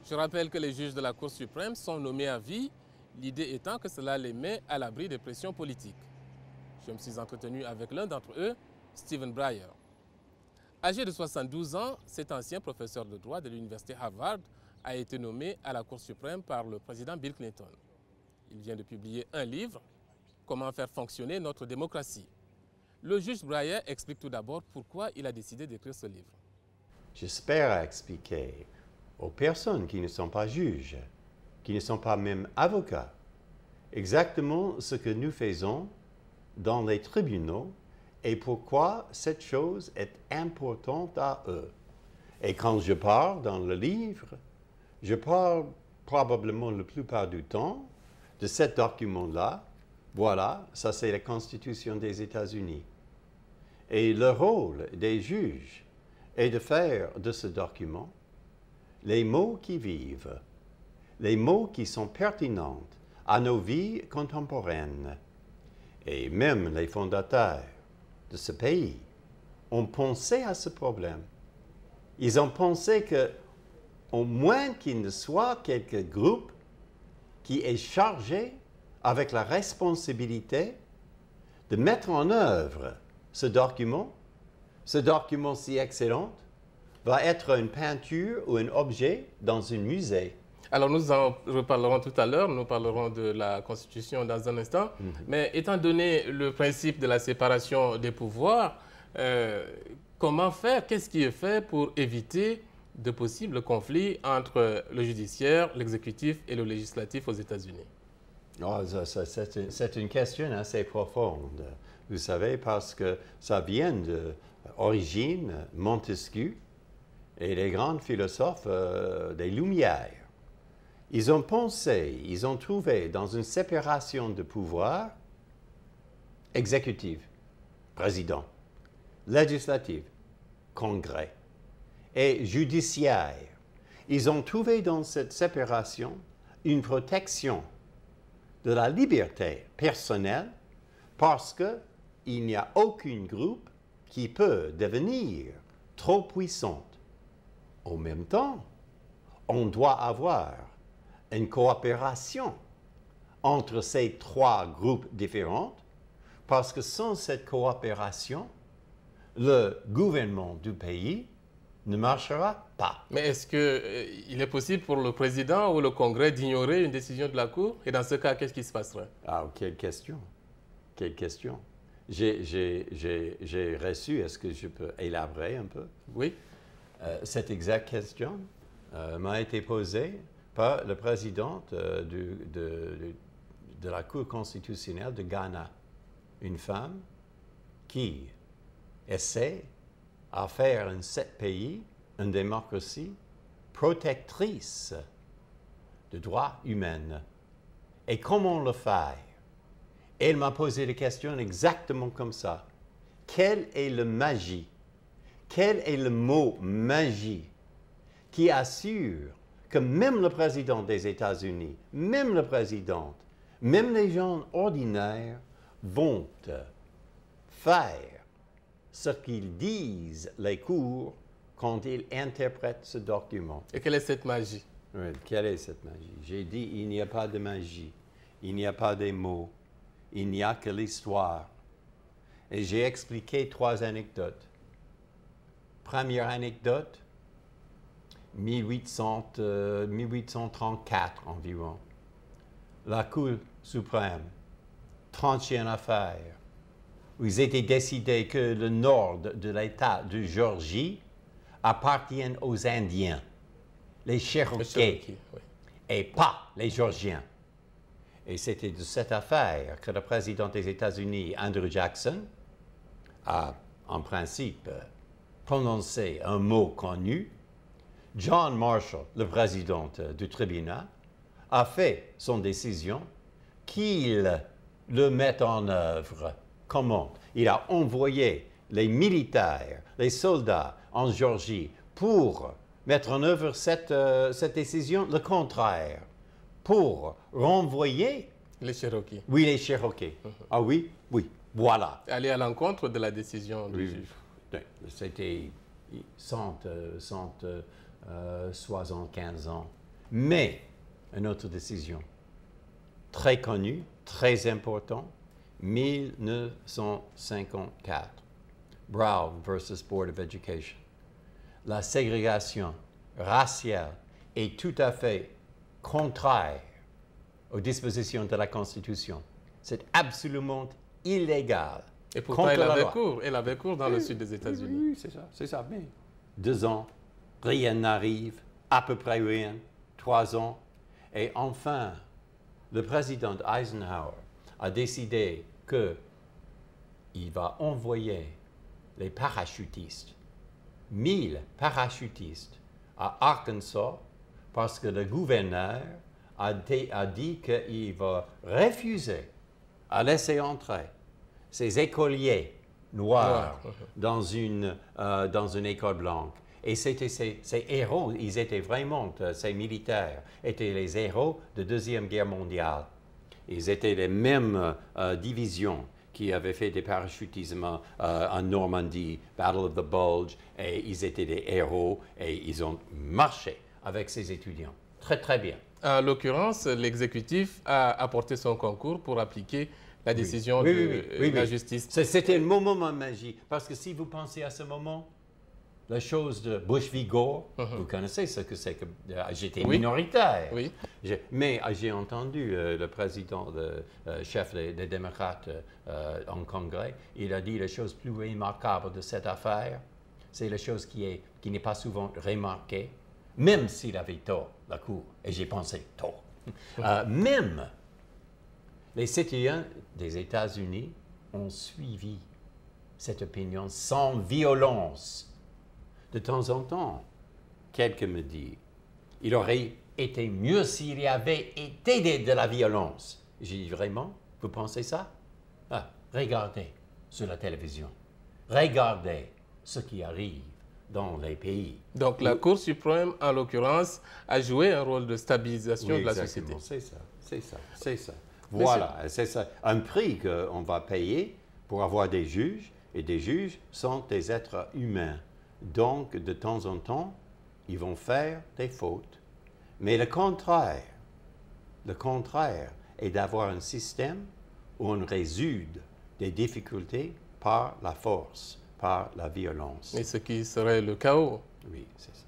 Je rappelle que les juges de la Cour suprême sont nommés à vie, l'idée étant que cela les met à l'abri des pressions politiques. Je me suis entretenu avec l'un d'entre eux, Stephen Breyer. Âgé de 72 ans, cet ancien professeur de droit de l'université Harvard a été nommé à la Cour suprême par le président Bill Clinton. Il vient de publier un livre, Comment faire fonctionner notre démocratie. Le juge Breyer explique tout d'abord pourquoi il a décidé d'écrire ce livre. J'espère expliquer aux personnes qui ne sont pas juges, qui ne sont pas même avocats, exactement ce que nous faisons dans les tribunaux et pourquoi cette chose est importante à eux. Et quand je parle dans le livre, je parle probablement la plupart du temps de ce document-là. Voilà, ça c'est la Constitution des États-Unis. Et le rôle des juges est de faire de ce document les mots qui vivent, les mots qui sont pertinents à nos vies contemporaines. Et même les fondateurs de ce pays ont pensé à ce problème. Ils ont pensé qu'au moins qu'il ne soit quelques groupes qui est chargé avec la responsabilité de mettre en œuvre ce document si excellent, va être une peinture ou un objet dans un musée. Alors nous en reparlerons tout à l'heure, nous parlerons de la Constitution dans un instant, mais étant donné le principe de la séparation des pouvoirs, comment faire, qu'est-ce qui est fait pour éviter de possibles conflits entre le judiciaire, l'exécutif et le législatif aux États-Unis? Oh, c'est une question assez profonde, vous savez, parce que ça vient d'origine Montesquieu et les grands philosophes des Lumières. Ils ont pensé, ils ont trouvé dans une séparation de pouvoir exécutif, président, législatif, congrès et judiciaire. Ils ont trouvé dans cette séparation une protection de la liberté personnelle parce qu'il n'y a aucun groupe qui peut devenir trop puissant. En même temps, on doit avoir une coopération entre ces trois groupes différents parce que sans cette coopération, le gouvernement du pays ne marchera pas. Mais est-ce qu'il est possible pour le président ou le Congrès d'ignorer une décision de la Cour? Et dans ce cas, qu'est-ce qui se passerait? Ah, quelle question! Quelle question! J'ai reçu, est-ce que je peux élaborer un peu? Oui. Cette exacte question m'a été posée par le président de la Cour constitutionnelle de Ghana, une femme qui essaie à faire un pays, une démocratie protectrice de droits humains. Et comment le faire? Elle m'a posé la question exactement comme ça. Quelle est la magie? Quel est le mot magie qui assure que même le président des États-Unis, même le président, même les gens ordinaires vont faire ce qu'ils disent les cours quand ils interprètent ce document. Et quelle est cette magie? Oui, quelle est cette magie? J'ai dit, il n'y a pas de magie, il n'y a pas de mots, il n'y a que l'histoire. Et j'ai expliqué 3 anecdotes. Première anecdote, 1834 environ. La Cour suprême tranchait une affaire où il était décidé que le nord de l'État de Géorgie appartient aux Indiens, les Cherokees, Oui. et pas les Géorgiens. Et c'était de cette affaire que le président des États-Unis, Andrew Jackson, a en principe prononcé un mot connu. John Marshall, le président du tribunal, a fait son décision qu'il le mette en œuvre. Comment? Il a envoyé les militaires, les soldats en Géorgie pour mettre en œuvre cette décision, le contraire, pour renvoyer... Les Cherokees. Oui, les Cherokees. Ah oui? Oui, voilà. Aller à l'encontre de la décision du juge. C'était 75 ans. Mais, une autre décision, très connue, très importante, 1954, Brown versus Board of Education. La ségrégation raciale est tout à fait contraire aux dispositions de la Constitution. C'est absolument illégal. Et pourtant, elle avait cours dans le sud des États-Unis. Oui, c'est ça. Mais 2 ans, rien n'arrive, à peu près rien, 3 ans. Et enfin, le président Eisenhower a décidé qu'il va envoyer les parachutistes, 1000 parachutistes à Arkansas, parce que le gouverneur a dit qu'il va refuser à laisser entrer ces écoliers noirs dans une école blanche. Et c'était ces héros, ils étaient vraiment, ces militaires, étaient les héros de la Deuxième Guerre mondiale. Ils étaient les mêmes divisions qui avaient fait des parachutismes en Normandie, Battle of the Bulge, et ils étaient des héros, et ils ont marché avec ces étudiants. Très, très bien. En l'occurrence, l'exécutif a apporté son concours pour appliquer la décision de la justice. C'était un moment magique, parce que si vous pensez à ce moment, la chose de Bush v. Gore, vous connaissez ce que c'est que j'étais minoritaire. Oui. Mais j'ai entendu le président, chef des démocrates en Congrès, il a dit la chose plus remarquable de cette affaire, c'est la chose qui n'est pas souvent remarquée, même s'il avait tort, la Cour, et j'ai pensé tort. Même les citoyens des États-Unis ont suivi cette opinion sans violence. De temps en temps, quelqu'un me dit, il aurait été mieux s'il y avait été de la violence. J'ai dit, vraiment? Vous pensez ça? Regardez sur la télévision. Regardez ce qui arrive dans les pays. Donc la Cour suprême, en l'occurrence, a joué un rôle de stabilisation de la société. C'est ça. Voilà, c'est ça. Un prix qu'on va payer pour avoir des juges, et des juges sont des êtres humains. Donc, de temps en temps, ils vont faire des fautes. Mais le contraire est d'avoir un système où on résout des difficultés par la force, par la violence. Et ce qui serait le chaos. Oui, c'est ça.